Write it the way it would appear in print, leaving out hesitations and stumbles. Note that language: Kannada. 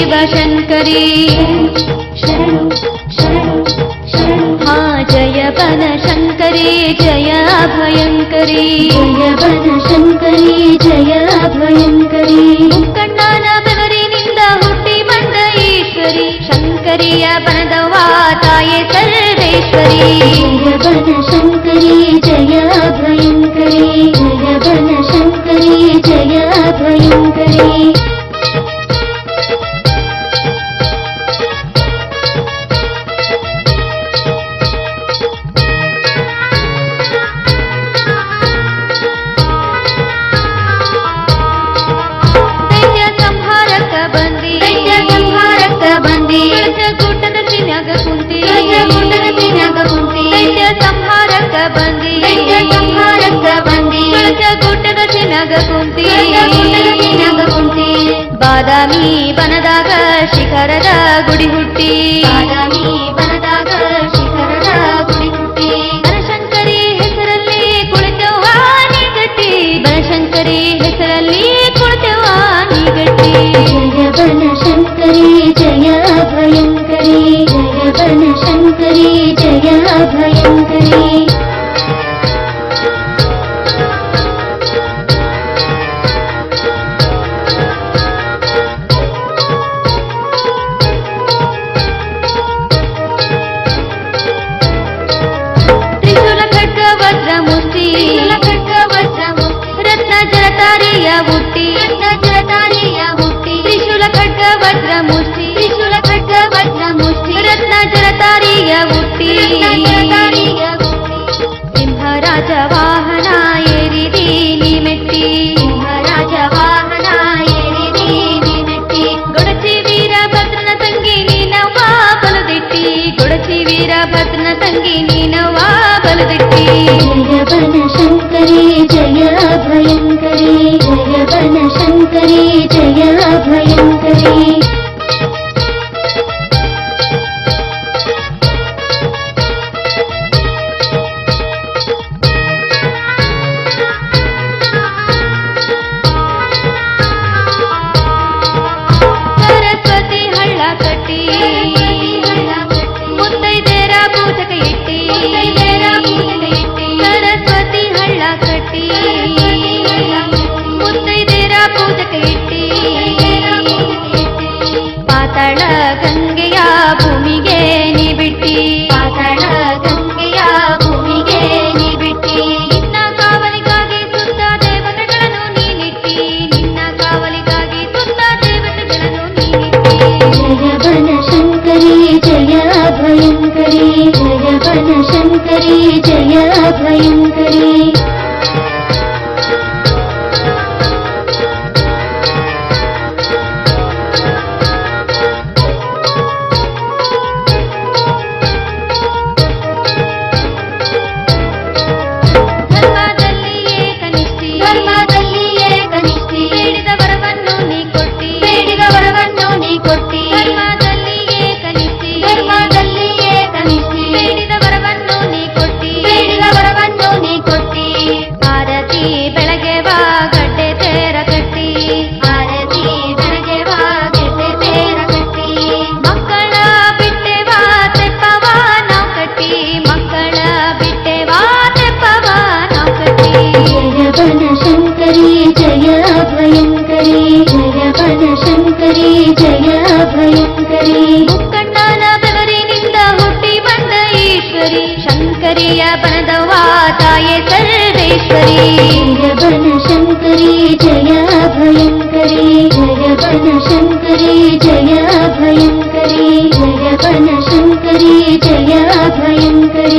ಶಿವಶಂಕರಿ ಹಾ ಜಯ ಬನಶಂಕರಿ ಜಯ ಅಭಯಂಕರಿ ಜಯ ಬನಶಂಕರಿ ಜಯ ಅಭಯಂಕರಿ ಮುಕ್ಕಣ್ಣನ ಬೆವರಿನಿಂದ ಹುಟ್ಟಿ ಬಂದ ಈಶ್ವರಿ ಶಂಕರಿಯ ಬನದವ್ವ ತಾಯೇ ಸರ್ವೇಶ್ವರಿ ಜಯ ಬನಶಂಕರಿ ಜಯ ಅಭಯಂಕರಿ ಜಯ ಬನಶಂಕರಿ ಜಯ ಅಭಯಂಕರಿ ಕೂಟದ ಸಿನ್ಯಾಗ ಕುಂತಿ ದೈತ್ಯ ಸಂಹಾರಕ್ಕ ಬಂದಿ ಕೂಟದ ಸಿನ್ಯಾಗ ಕುಂತಿ ಬಾದಾಮಿ ಬನದಾಗ ಶಿಖರದ ಗುಡಿ ಹುಟ್ಟಿ ಬನಶಂಕರಿ ಹೆಸರಲ್ಲಿ ಕುಳಿತವ್ವ ನೀ ಗಟ್ಟಿ ಬನಶಂಕರಿ ಹೆಸರಲ್ಲಿ ಕುಳಿತವ್ವ ನೀ ಗಟ್ಟಿ ಜಯ ಬನಶಂಕರಿ ಜಯ ಅಭಯಂಕರಿ ಜಯ ಬನಶಂಕರಿ ಜಯ ಅಭಯಂಕರಿ ತ್ರಿಶೂಲ ಖಡ್ಗ ವಜ್ರ ಮುಷ್ಟಿ ರತ್ನ ಜಲತಾರಿಯ ಹುಟ್ಟಿ ತ್ರಿಶೂಲ ಖಡ್ಗ ವಜ್ರ ಮುಷ್ಟಿ ರತ್ನ ಜಲತಾರಿಯ ಹುಟ್ಟಿ ಸಿಂಹರಾಜ ವಾಹನ ಏರಿದಿ ನೀ ಮೆಟ್ಟಿ ಗೊಡಚಿ ವೀರಭದ್ರನ ತಂಗಿ ನೀನವ್ವ ಬಲದಿಟ್ಟಿ ಗೊಡಚಿ ವೀರಭದ್ರನ ತಂಗಿ ನೀನವ್ವ ಬಲದಿಟ್ಟಿ ಜಯ ಬನಶಂಕರಿ ಜಯ ಅಭಯಂಕರಿ ಜಯ ಬನಶಂಕರಿ ಜಯ ಅಭಯಂಕರಿ ಸರಸ್ವತಿ ಹಳ್ಳ ಕಟ್ಟಿ ಮುತ್ತೈದೆಯರ ಪೂಜಕ ಇಟ್ಟಿ ಸರಸ್ವತಿ ಹಳ್ಳ ಕಟ್ಟಿ ಮುತ್ತೈದೆಯರ ಪೂಜಕ ಇಟ್ಟಿ ಪಾತಾಳ ಗಂಗೆಯ ಭೂಮಿಗೆ ನೀ ಬಿಟ್ಟಿ ನಿನ್ನ ಕಾವಲಿಗಾಗಿ ಸುತ್ತ ದೇವತೆಗಳನ್ನು ನೀನಿಟ್ಟಿ ಜಯ ಬನಶಂಕರಿ ಜಯ ಅಭಯಂಕರಿ ಜಯ ಬನಶಂಕರಿ ಜಯ ಅಭಯಂಕರಿ ಧರ್ಮದಲ್ಲಿಯೇ ಕನಿಷ್ಠಿ ಬೇಡಿದ ವರವನ್ನು ನೀ ಕೊಟ್ಟಿ ಧರ್ಮದಲ್ಲಿಯೇ ಕನಿಷ್ಠಿ ಬೇಡಿದ ವರವನ್ನು ನೀ ಕೊಟ್ಟಿ ಆರತಿ ಬೆಳಗ್ಗೆ ಬಾ ಗಡ್ಡೆ ತೇರ ಕಟ್ಟಿ ಮಕ್ಕಳ ಬಿಟ್ಟೆವಾ ತೆಪ್ಪವ ನಾವ್ ಕಟ್ಟಿ ಜಯ ಬನಶಂಕರಿ ಜಯ ಅಭಯಂಕರಿ ಜಯ ಬನಶಂಕರಿ ಜಯ ಅಭಯಂಕರಿ ಮುಕ್ಕಣ್ಣನ ಬೆವರಿನಿಂದ ಹುಟ್ಟಿ ಬಂದ ಈಶ್ವರಿ ಶಂಕರಿಯ ಬನದವ್ವ ತಾಯೇ ಸರ್ವೇಶ್ವರಿ ಜಯ ಬನಶಂಕರಿ ಜಯ ಅಭಯಂಕರಿ ಜಯ ಬನಶಂಕರಿ ಜಯ ಅಭಯಂಕರಿ ಜಯ ಬನಶಂಕರಿ ಜಯ ಅಭಯಂಕರಿ